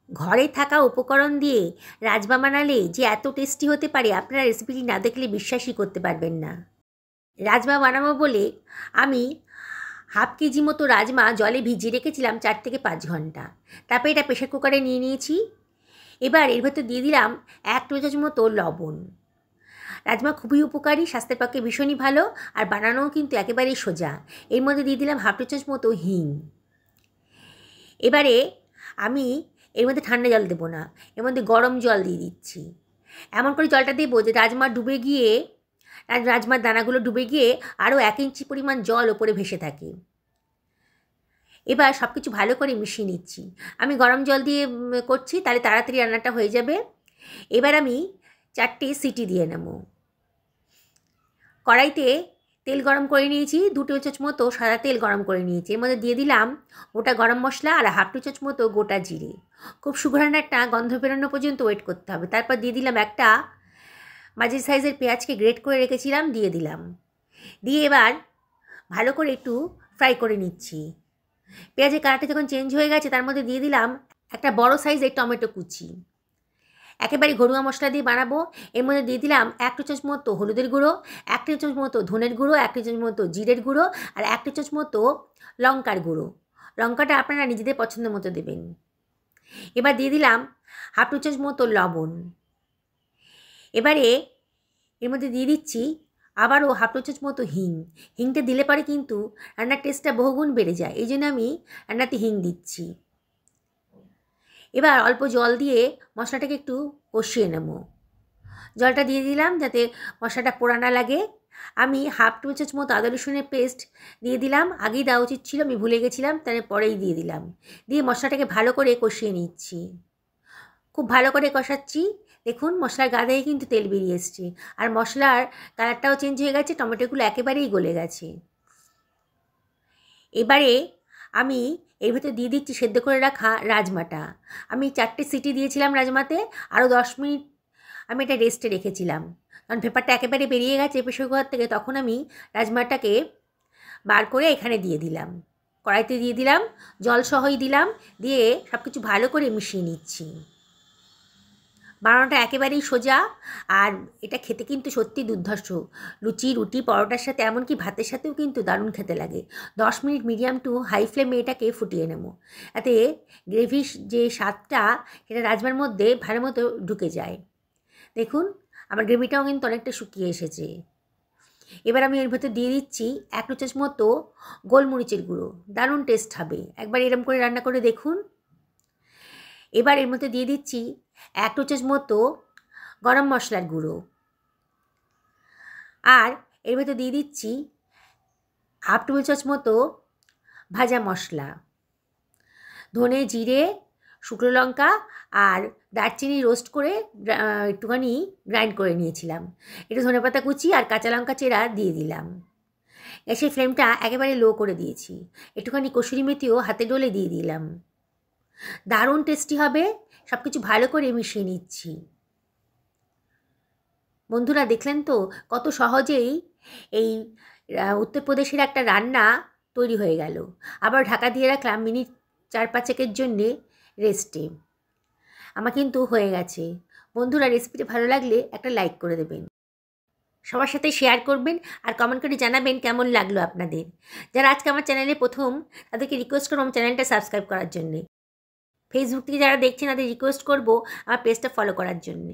ঘরে থাকা উপকরণ দিয়ে রাজমা বানালে যে এত টেস্টি হতে পারে আপনারা রেসিপিটি না দেখলে বিশ্বাসই করতে পারবেন না। রাজমা বানাবো বলে আমি হাফ কেজি মতো রাজমা জলে ভিজিয়ে রেখেছিলাম 4 থেকে 5 ঘন্টা। তারপরে এটা প্রেশার কুকারে নিয়ে নিয়েছি। এবার এর ভেতর দিয়ে দিলাম 1 টেবিল চামচ মতো লবণ। রাজমা খুবই উপকারী, স্বাস্থ্যের পক্ষে ভীষণই ভালো, আর বানানোও কিন্তু একেবারেই সোজা। এর মধ্যে দিয়ে দিলাম হাফ টেবিল চামচ মতো হিং। এবারে আমি এর মধ্যে ঠান্ডা জল দেবো না, এর মধ্যে গরম জল দিয়ে দিচ্ছি। এমন করে জলটা দেবো যে রাজমার দানাগুলো ডুবে গিয়ে আরও 1 ইঞ্চি পরিমাণ জল ওপরে ভেসে থাকে। এবার সব কিছু ভালো করে মিশিয়ে নিচ্ছি। আমি গরম জল দিয়ে করছি, তাহলে তাড়াতাড়ি রান্নাটা হয়ে যাবে। এবার আমি 4টে সিটি দিয়ে নেব। কড়াইতে তেল গরম করে নিয়েছি, 2 টেবিল চামচ মতো সাদা তেল গরম করে নিয়েছি। এর মধ্যে দিয়ে দিলাম গোটা গরম মশলা আর হাফ টেবিল চামচ মতো গোটা জিরে। খুব সুঘ্রাণ একটা গন্ধ বেরোনো পর্যন্ত ওয়েট করতে হবে। তারপর দিয়ে দিলাম একটা মাঝারি সাইজের পেঁয়াজকে গ্রেট করে রেখেছিলাম, দিয়ে দিলাম। দিয়ে এবার ভালো করে একটু ফ্রাই করে নিচ্ছি। পেঁয়াজের কালারটা যখন চেঞ্জ হয়ে গেছে তার মধ্যে দিয়ে দিলাম একটা বড় সাইজের টমেটো কুচি। একেবারে ঘরোয়া মশলা দিয়ে বানাবো। এর মধ্যে দিয়ে দিলাম 1 টেবিল চামচ মতো হলুদের গুঁড়ো, 1 টেবিল চামচ মতো ধনের গুঁড়ো, 1 টেবিল চামচ মতো জিরের গুঁড়ো আর 1 টেবিল চামচ মতো লঙ্কার গুঁড়ো। লঙ্কাটা আপনারা নিজেদের পছন্দ মতো দেবেন। এবার দিয়ে দিলাম হাফ টেবিল চামচ মতো লবণ। এবারে এর মধ্যে দিয়ে দিচ্ছি আবারও হাফ টেবিল চামচ মতো হিং। হিংটা দিলে পরে কিন্তু রান্নার টেস্টটা বহুগুণ বেড়ে যায়, এই জন্য আমি রান্নাতে হিং দিচ্ছি। এবার অল্প জল দিয়ে মশলাটাকে একটু কষিয়ে নেব। জলটা দিয়ে দিলাম যাতে মশলাটা পোড়া না লাগে। আমি হাফ টেবিল চামচ মতো আদা রসুনের পেস্ট দিয়ে দিলাম। আগেই দেওয়া উচিত ছিল, আমি ভুলে গেছিলাম, তাই পরেই দিয়ে দিলাম। দিয়ে মশলাটাকে ভালো করে কষিয়ে নিচ্ছি। খুব ভালো করে কষাচ্ছি। দেখুন মশলার গা থেকে কিন্তু তেল বেরিয়ে এসছে, আর মশলার কালারটাও চেঞ্জ হয়ে গেছে, টমেটোগুলো একেবারেই গলে গেছে। এবারে আমি এর ভেতর দিয়ে দিচ্ছি সেদ্ধ করে রাখা রাজমাটা। আমি 4টে সিটি দিয়েছিলাম রাজমাতে, আরও 10 মিনিট আমি এটা রেস্টে রেখেছিলাম। কারণ পেপারটা একেবারে বেরিয়ে গেছে প্রেসার কুকার থেকে, তখন আমি রাজমাটাকে বার করে এখানে দিয়ে দিলাম। কড়াইতে দিয়ে দিলাম, জল সহই দিলাম, দিয়ে সব কিছু ভালো করে মিশিয়ে নিচ্ছি। বানানোটা একেবারেই সোজা, আর এটা খেতে কিন্তু সত্যি দুর্ধর্ষ। লুচি, রুটি, পরোটার সাথে, এমনকি ভাতের সাথেও কিন্তু দারুণ খেতে লাগে। 10 মিনিট মিডিয়াম টু হাই ফ্লেমে এটাকে ফুটিয়ে নেব, যাতে গ্রেভির যে স্বাদটা সেটা রাজমার মধ্যে ভালো মতো ঢুকে যায়। দেখুন আমার গ্রেভিটাও কিন্তু অনেকটা শুকিয়ে এসেছে। এবার আমি এর ভেতর দিয়ে দিচ্ছি 1 টেবিল চামচ মতো গোলমরিচের গুঁড়ো। দারুণ টেস্ট হবে, একবার এরম করে রান্না করে দেখুন। এবার এর মধ্যে দিয়ে দিচ্ছি 1 টেবিল চামচ মতো গরম মশলার গুঁড়ো, আর এর ভেতর দিয়ে দিচ্ছি হাফ টেবিল চামচ মতো ভাজা মশলা, ধনে, জিরে, শুকনো লঙ্কা আর দারচিনি রোস্ট করে একটুখানি গ্রাইন্ড করে নিয়েছিলাম। একটু ধনেপাতা কুচি আর কাঁচা লঙ্কা চেরা দিয়ে দিলাম। গ্যাসের ফ্লেমটা একেবারে লো করে দিয়েছি। একটুখানি কসুরি মেথিও হাতে ডলে দিয়ে দিলাম। দারুণ টেস্টি হবে। সব কিছু ভালো করে মিশিয়ে নিচ্ছি। বন্ধুরা দেখলেন তো কত সহজেই এই উত্তরপ্রদেশের একটা রান্না তৈরি হয়ে গেল। আবার ঢাকা দিয়ে রাখলাম মিনিট 4-5 জন্যে রেস্টে। আমার কিন্তু হয়ে গেছে। বন্ধুরা রেসিপিটা ভালো লাগলে একটা লাইক করে দেবেন, সবার সাথে শেয়ার করবেন, আর কমেন্ট করে জানাবেন কেমন লাগলো আপনাদের। যারা আজকে আমার চ্যানেলে প্রথম, তাদেরকে রিকোয়েস্ট করব আমার চ্যানেলটা সাবস্ক্রাইব করার জন্যে। ফেসবুক থেকে যারা দেখছেন তাদের রিকোয়েস্ট করব আমার পেজটা ফলো করার জন্যে।